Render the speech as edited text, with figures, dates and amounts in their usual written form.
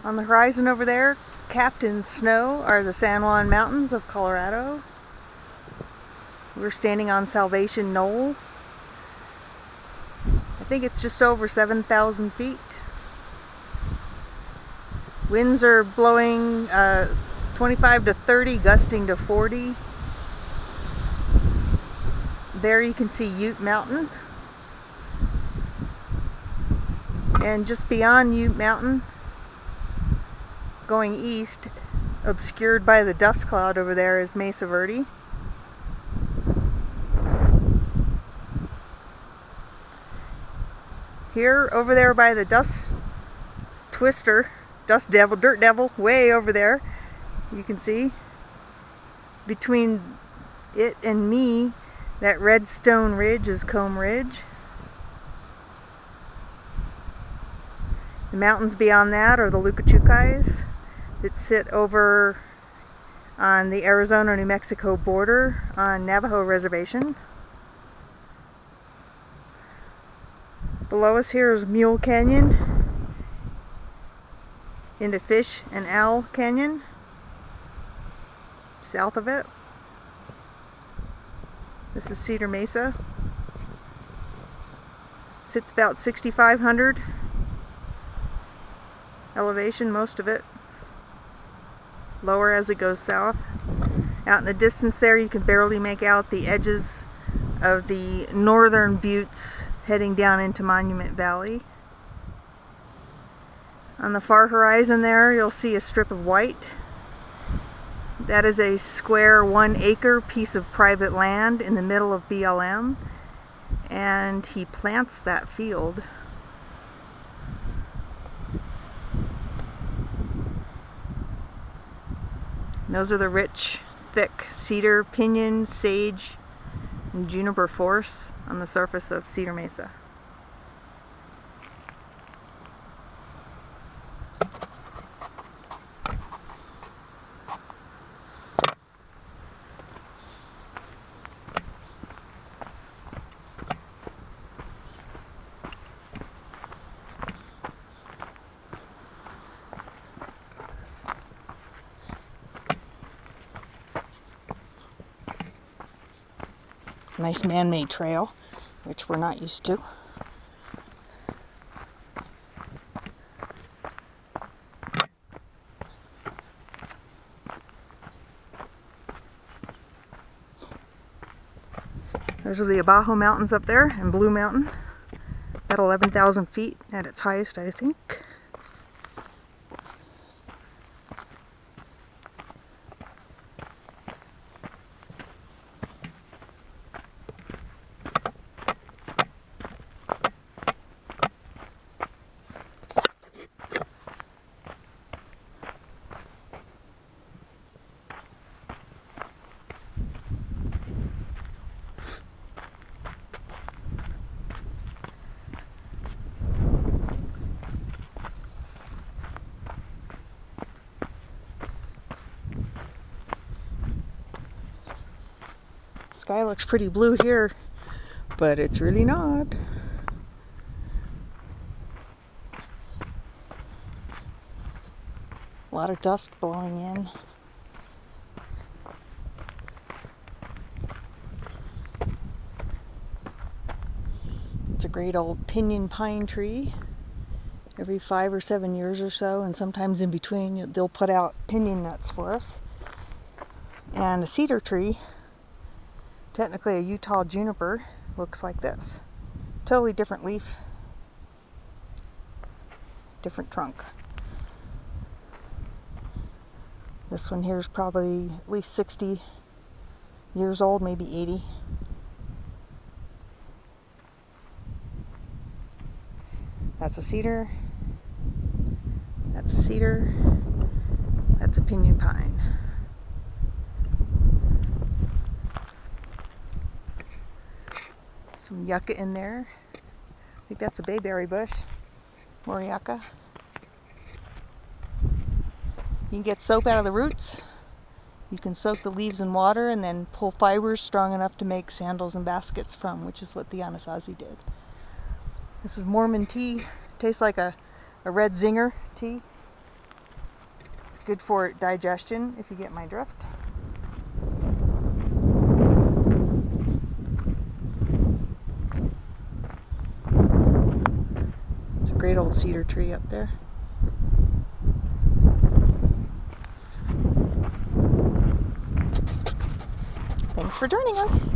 On the horizon over there, capped in snow, are the San Juan Mountains of Colorado. We're standing on Salvation Knoll. I think it's just over 7,000 feet. Winds are blowing 25 to 30, gusting to 40. There you can see Ute Mountain. And just beyond Ute Mountain, going east, obscured by the dust cloud over there, is Mesa Verde. Here, over there by the dust twister, dust devil, dirt devil, way over there, you can see between it and me, that red stone ridge is Comb Ridge. The mountains beyond that are the Eartheyes that sit over on the Arizona-New Mexico border on Navajo Reservation. Below us here is Mule Canyon into Fish and Owl Canyon. South of it, this is Cedar Mesa. Sits about 6,500 elevation, most of it. Lower as it goes south. Out in the distance there, you can barely make out the edges of the northern buttes heading down into Monument Valley. On the far horizon there, you'll see a strip of white. That is a square 1-acre piece of private land in the middle of BLM, and he plants that field. Those are the rich, thick cedar, pinyon, sage, and juniper forests on the surface of Cedar Mesa. Nice man-made trail, which we're not used to. Those are the Abajo Mountains up there, and Blue Mountain, at 11,000 feet at its highest, I think. Sky looks pretty blue here, but it's really not. A lot of dust blowing in. It's a great old pinyon pine tree. Every 5 or 7 years or so, and sometimes in between, they'll put out pinyon nuts for us. And a cedar tree, technically a Utah juniper, looks like this. Totally different leaf, different trunk. This one here is probably at least 60 years old, maybe 80. That's a cedar. That's a cedar. That's a pinyon pine. Some yucca in there. I think that's a bayberry bush. More yucca. You can get soap out of the roots. You can soak the leaves in water and then pull fibers strong enough to make sandals and baskets from, which is what the Anasazi did. This is Mormon tea. Tastes like a red zinger tea. Good for digestion, if you get my drift. It's a great old cedar tree up there. Thanks for joining us.